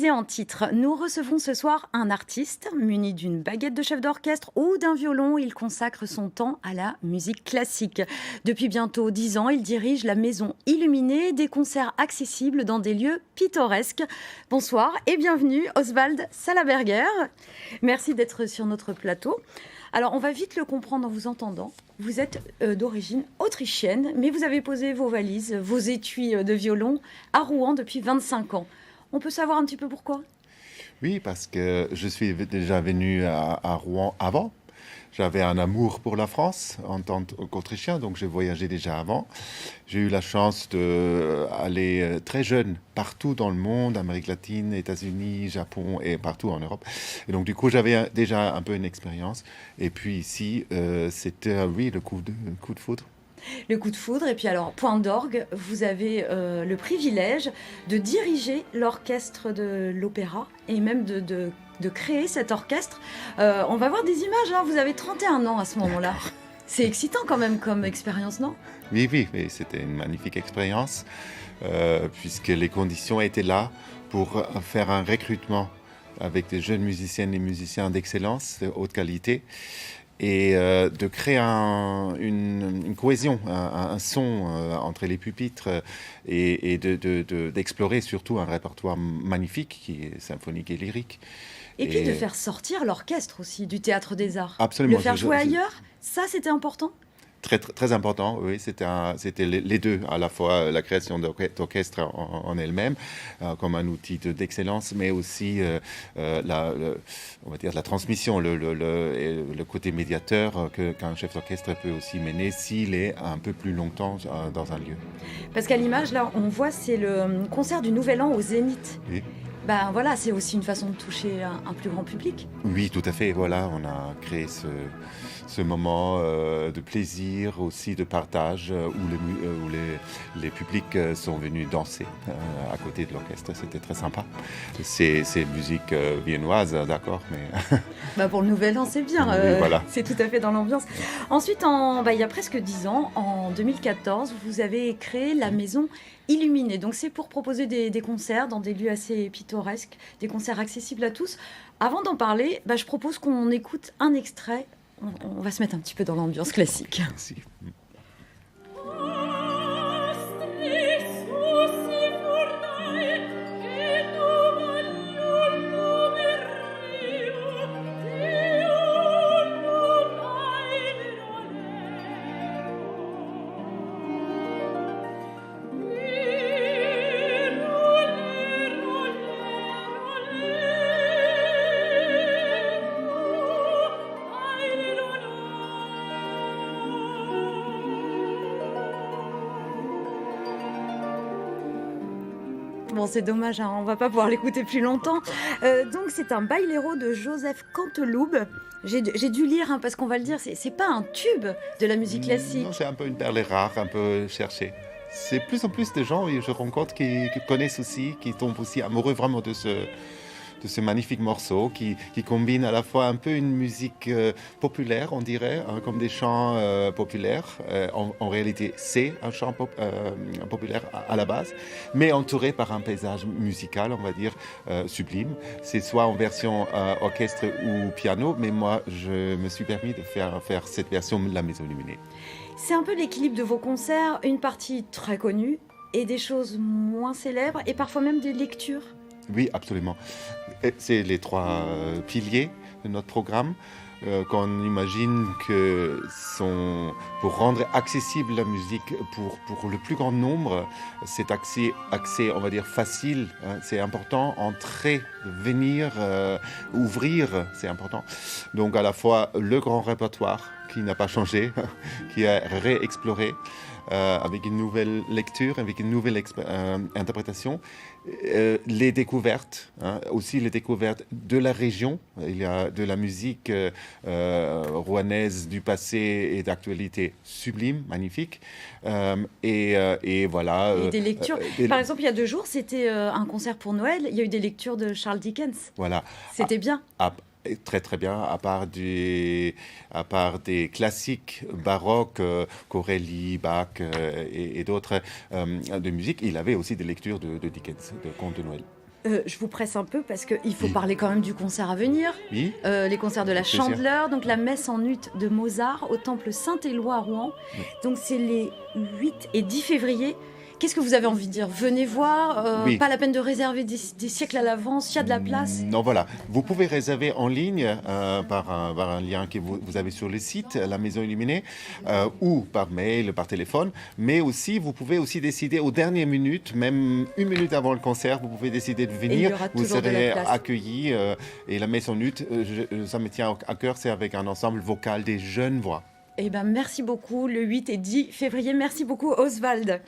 disais en titre, nous recevons ce soir un artiste muni d'une baguette de chef d'orchestre ou d'un violon. Il consacre son temps à la musique classique. Depuis bientôt 10 ans, il dirige la Maison Illuminée, des concerts accessibles dans des lieux pittoresques. Bonsoir et bienvenue Oswald Salaberger. Merci d'être sur notre plateau. Alors, on va vite le comprendre en vous entendant. Vous êtes d'origine autrichienne, mais vous avez posé vos valises, vos étuis de violon à Rouen depuis 25 ans. On peut savoir un petit peu pourquoi ? Oui, parce que je suis déjà venu à Rouen avant. J'avais un amour pour la France en tant qu'Autrichien, donc j'ai voyagé déjà avant. J'ai eu la chance d'aller très jeune partout dans le monde, Amérique latine, États-Unis, Japon et partout en Europe. Et donc du coup, j'avais déjà un peu une expérience. Et puis ici, c'était, oui, le coup de foudre. Le coup de foudre. Et puis alors, point d'orgue, vous avez le privilège de diriger l'orchestre de l'opéra et même de créer cet orchestre. On va voir des images, hein. Vous avez 31 ans à ce moment-là. C'est excitant quand même comme expérience, non ? Oui, c'était une magnifique expérience, puisque les conditions étaient là pour faire un recrutement avec des jeunes musiciennes et musiciens d'excellence, de haute qualité, et de créer une cohésion, un son entre les pupitres et d'explorer surtout un répertoire magnifique qui est symphonique et lyrique. Et puis de faire sortir l'orchestre aussi du Théâtre des Arts. Absolument. Le faire jouer ailleurs, ça c'était important ? Très, très important, oui, c'était les deux, à la fois la création d'orchestre en elle-même, comme un outil d'excellence, mais aussi on va dire la transmission, le côté médiateur qu'un chef d'orchestre peut aussi mener s'il est un peu plus longtemps dans un lieu. Parce qu'à l'image, là, on voit, c'est le concert du Nouvel An au Zénith. Oui. Ben voilà, c'est aussi une façon de toucher un plus grand public. Oui, tout à fait. Voilà, on a créé ce moment de plaisir, aussi de partage, où les publics sont venus danser à côté de l'orchestre. C'était très sympa. C'est musique viennoise, d'accord, mais... Bah pour le Nouvel An, c'est bien. Oui, voilà. C'est tout à fait dans l'ambiance. Ensuite, il y a presque 10 ans, en 2014, vous avez créé la Maison Illuminée. Donc c'est pour proposer des concerts dans des lieux assez pittoresques, des concerts accessibles à tous. Avant d'en parler, je propose qu'on écoute un extrait. On va se mettre un petit peu dans l'ambiance classique. Merci. Bon, c'est dommage, hein, on va pas pouvoir l'écouter plus longtemps. Donc, c'est un Bailero de Joseph Canteloube. J'ai dû lire, hein, parce qu'on va le dire, c'est pas un tube de la musique classique. Non, c'est un peu une perle rare, un peu cherchée. C'est plus en plus de gens que je rencontre qui connaissent aussi, qui tombent aussi amoureux vraiment de ce magnifique morceau qui combine à la fois un peu une musique populaire, on dirait, hein, comme des chants populaires. En réalité, c'est un chant populaire à la base, mais entouré par un paysage musical, on va dire, sublime. C'est soit en version orchestre ou piano, mais moi, je me suis permis de faire cette version de la Maison Illuminée. C'est un peu l'équilibre de vos concerts, une partie très connue et des choses moins célèbres, et parfois même des lectures. Oui, absolument. C'est les trois piliers de notre programme qu'on imagine que pour rendre accessible la musique pour le plus grand nombre, c'est accès, on va dire, facile. Hein, c'est important, entrer, venir, ouvrir, c'est important. Donc à la fois le grand répertoire qui n'a pas changé, qui est réexploré, avec une nouvelle lecture, avec une nouvelle interprétation. Les découvertes, hein, aussi les découvertes de la région. Il y a de la musique rouennaise du passé et d'actualité sublime, magnifique. Et voilà. Et des lectures. Par exemple, il y a 2 jours, c'était un concert pour Noël. Il y a eu des lectures de Charles Dickens. Voilà. C'était bien. Très très bien, à part des classiques baroques, Corelli, Bach et d'autres de musique, il avait aussi des lectures de Dickens, de contes de Noël. Je vous presse un peu parce qu'il faut parler quand même du concert à venir. Oui. Les concerts de la Avec plaisir. Chandeleur, donc la messe en ut de Mozart au temple Saint-Éloi à Rouen. Oui. Donc c'est les 8 et 10 février. Qu'est-ce que vous avez envie de dire? Venez voir, Oui. pas la peine de réserver des siècles à l'avance, il y a de la place. Non, voilà. Vous pouvez réserver en ligne par un lien que vous avez sur le site, la Maison Illuminée, ou par mail, par téléphone. Mais aussi, vous pouvez aussi décider aux dernières minutes, même une minute avant le concert, vous pouvez décider de Et il venir. y aura Vous toujours de la serez place. accueillis. Et la Maison Ut, ça me tient à cœur, c'est avec un ensemble vocal des jeunes voix. Eh ben, merci beaucoup, le 8 et 10 février. Merci beaucoup, Oswald.